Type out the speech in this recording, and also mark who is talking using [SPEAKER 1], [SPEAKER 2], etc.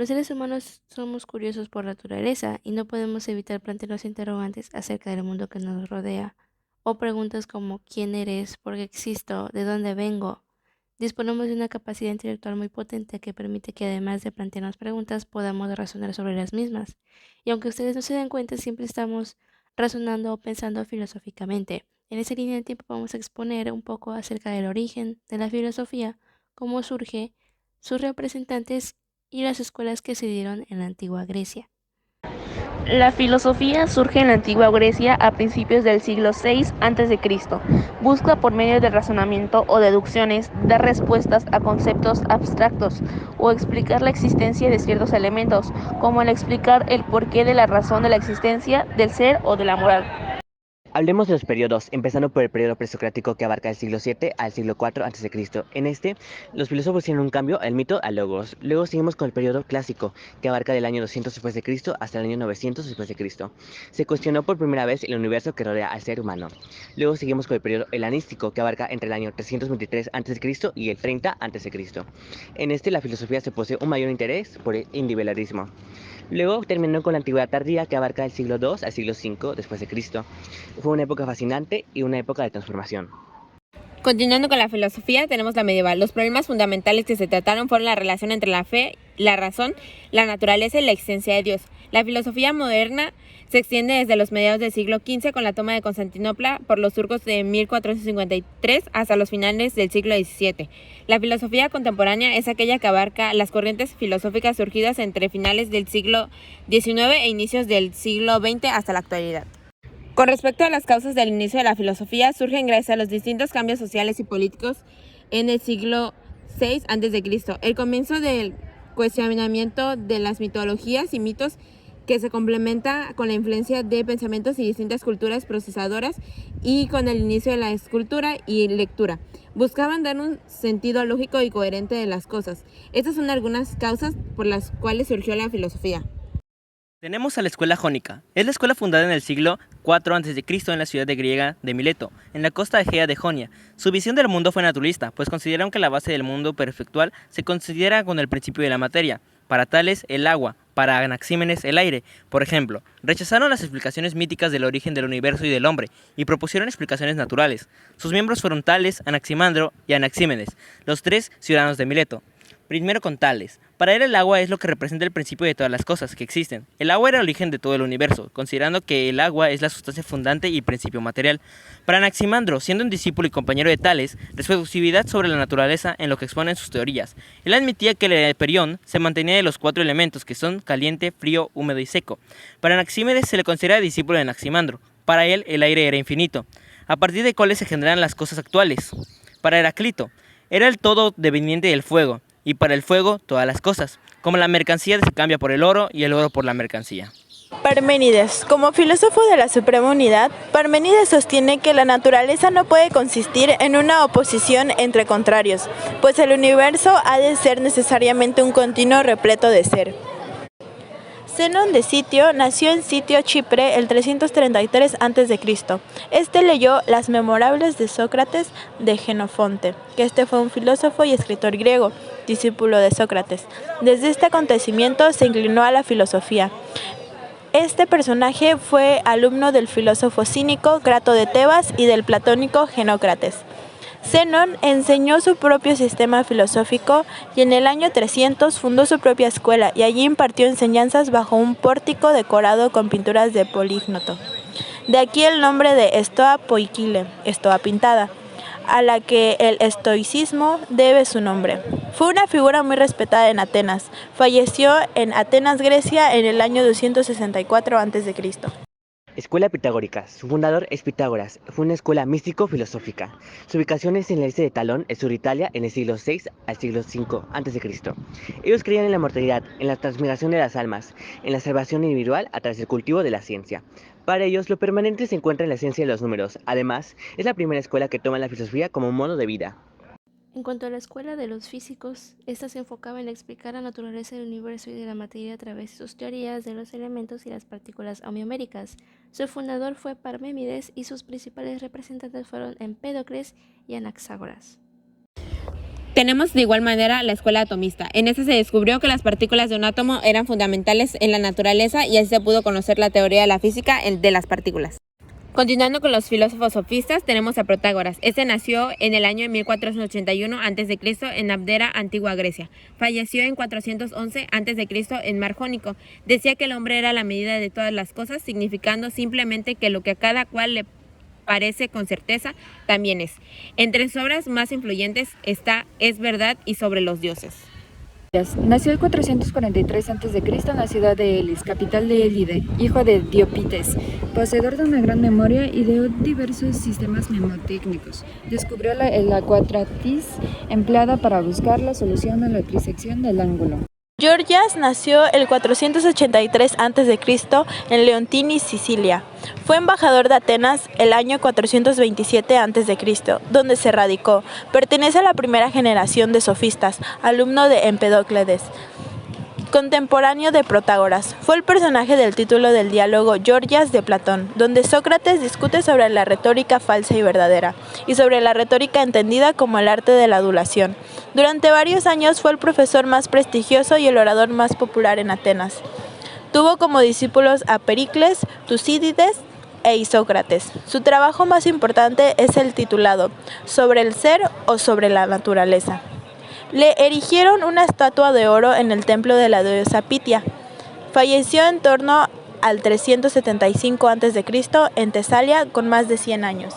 [SPEAKER 1] Los seres humanos somos curiosos por naturaleza y no podemos evitar plantearnos interrogantes acerca del mundo que nos rodea, o preguntas como ¿quién eres? ¿Por qué existo? ¿De dónde vengo? Disponemos de una capacidad intelectual muy potente que permite que además de plantearnos preguntas podamos razonar sobre las mismas. Y aunque ustedes no se den cuenta, siempre estamos razonando o pensando filosóficamente. En esa línea de tiempo vamos a exponer un poco acerca del origen de la filosofía, cómo surge, sus representantes y las escuelas que se dieron en la antigua Grecia.
[SPEAKER 2] La filosofía surge en la antigua Grecia a principios del siglo VI a.C. Busca por medio del razonamiento o deducciones dar respuestas a conceptos abstractos o explicar la existencia de ciertos elementos, como el explicar el porqué de la razón de la existencia del ser o de la moral.
[SPEAKER 3] Hablemos de los periodos, empezando por el periodo presocrático que abarca el siglo VII al siglo IV a.C. En este, los filósofos hicieron un cambio al mito al logos. Luego seguimos con el periodo clásico, que abarca del año 200 después de Cristo hasta el año 900 después de Cristo. Se cuestionó por primera vez el universo que rodea al ser humano. Luego seguimos con el periodo helenístico, que abarca entre el año 323 a.C. y el 30 a.C. En este, la filosofía se posee un mayor interés por el individualismo. Luego terminó con la antigüedad tardía que abarca el siglo II al siglo V después de Cristo. Fue una época fascinante y una época de transformación.
[SPEAKER 4] Continuando con la filosofía, tenemos la medieval. Los problemas fundamentales que se trataron fueron la relación entre la fe, la razón, la naturaleza y la existencia de Dios. La filosofía moderna se extiende desde los mediados del siglo XV con la toma de Constantinopla por los turcos de 1453 hasta los finales del siglo XVII. La filosofía contemporánea es aquella que abarca las corrientes filosóficas surgidas entre finales del siglo XIX e inicios del siglo XX hasta la actualidad. Con respecto a las causas del inicio de la filosofía, surgen gracias a los distintos cambios sociales y políticos en el siglo VI a.C. El comienzo del cuestionamiento de las mitologías y mitos que se complementa con la influencia de pensamientos y distintas culturas procesadoras y con el inicio de la escultura y lectura. Buscaban dar un sentido lógico y coherente de las cosas. Estas son algunas causas por las cuales surgió la filosofía.
[SPEAKER 5] Tenemos a la escuela jónica. Es la escuela fundada en el siglo IV a.C. en la ciudad griega de Mileto, en la costa egea de Jonia. Su visión del mundo fue naturalista, pues consideraron que la base del mundo perfectual se considera con el principio de la materia. Para Tales, el agua; para Anaxímenes, el aire. Por ejemplo, rechazaron las explicaciones míticas del origen del universo y del hombre, y propusieron explicaciones naturales. Sus miembros fueron Tales, Anaximandro y Anaxímenes, los tres ciudadanos de Mileto. Primero con Tales. Para él el agua es lo que representa el principio de todas las cosas que existen. El agua era el origen de todo el universo, considerando que el agua es la sustancia fundante y principio material. Para Anaximandro, siendo un discípulo y compañero de Tales, de su exclusividad sobre la naturaleza en lo que exponen sus teorías. Él admitía que el perión se mantenía de los cuatro elementos que son caliente, frío, húmedo y seco. Para Anaxímenes se le considera discípulo de Anaximandro. Para él el aire era infinito, a partir de cuales se generan las cosas actuales. Para Heraclito, era el todo dependiente del fuego, y para el fuego todas las cosas, como la mercancía se cambia por el oro y el oro por la mercancía.
[SPEAKER 6] Parménides. Como filósofo de la suprema unidad, Parménides sostiene que la naturaleza no puede consistir en una oposición entre contrarios, pues el universo ha de ser necesariamente un continuo repleto de ser. Zenón de Sitio nació en Sitio, Chipre, el 333 a.C. Este leyó las Memorables de Sócrates de Jenofonte, que este fue un filósofo y escritor griego, discípulo de Sócrates. Desde este acontecimiento se inclinó a la filosofía. Este personaje fue alumno del filósofo cínico Crato de Tebas y del platónico Genócrates. Zenón enseñó su propio sistema filosófico y en el año 300 fundó su propia escuela y allí impartió enseñanzas bajo un pórtico decorado con pinturas de Polígnoto. De aquí el nombre de Stoa Poikile, estoa pintada, a la que el estoicismo debe su nombre. Fue una figura muy respetada en Atenas. Falleció en Atenas, Grecia, en el año 264 a.C.
[SPEAKER 3] Escuela pitagórica. Su fundador es Pitágoras. Fue una escuela místico-filosófica. Su ubicación es en el este de Talón, en sur Italia, en el siglo VI al siglo V a.C. Ellos creían en la mortalidad, en la transmigración de las almas, en la salvación individual a través del cultivo de la ciencia. Para ellos, lo permanente se encuentra en la ciencia de los números. Además, es la primera escuela que toma la filosofía como un modo de vida.
[SPEAKER 1] En cuanto a la escuela de los físicos, esta se enfocaba en explicar la naturaleza del universo y de la materia a través de sus teorías de los elementos y las partículas homeoméricas. Su fundador fue Parménides y sus principales representantes fueron Empédocles y Anaxágoras.
[SPEAKER 4] Tenemos de igual manera la escuela atomista. En esta se descubrió que las partículas de un átomo eran fundamentales en la naturaleza y así se pudo conocer la teoría de la física de las partículas. Continuando con los filósofos sofistas, tenemos a Protágoras. Este nació en el año 1481 a.C. en Abdera, antigua Grecia. Falleció en 411 a.C. en Mar Jónico. Decía que el hombre era la medida de todas las cosas, significando simplemente que lo que a cada cual le parece con certeza, también es. Entre sus obras más influyentes está Es verdad y Sobre los dioses.
[SPEAKER 7] Nació en 443 a.C. en la ciudad de Elis, capital de Elide, hijo de Diopites. Poseedor de una gran memoria, ideó diversos sistemas mnemotécnicos. Descubrió la cuadratis empleada para buscar la solución a la trisección del ángulo.
[SPEAKER 6] Gorgias nació el 483 a.C. en Leontini, Sicilia. Fue embajador de Atenas el año 427 a.C., donde se radicó. Pertenece a la primera generación de sofistas, alumno de Empedócledes, contemporáneo de Protágoras. Fue el personaje del título del diálogo Gorgias de Platón, donde Sócrates discute sobre la retórica falsa y verdadera, y sobre la retórica entendida como el arte de la adulación. Durante varios años fue el profesor más prestigioso y el orador más popular en Atenas. Tuvo como discípulos a Pericles, Tucídides e Isócrates. Su trabajo más importante es el titulado Sobre el ser o sobre la naturaleza. Le erigieron una estatua de oro en el templo de la diosa Pitia. Falleció en torno al 375 a.C. en Tesalia con más de 100 años.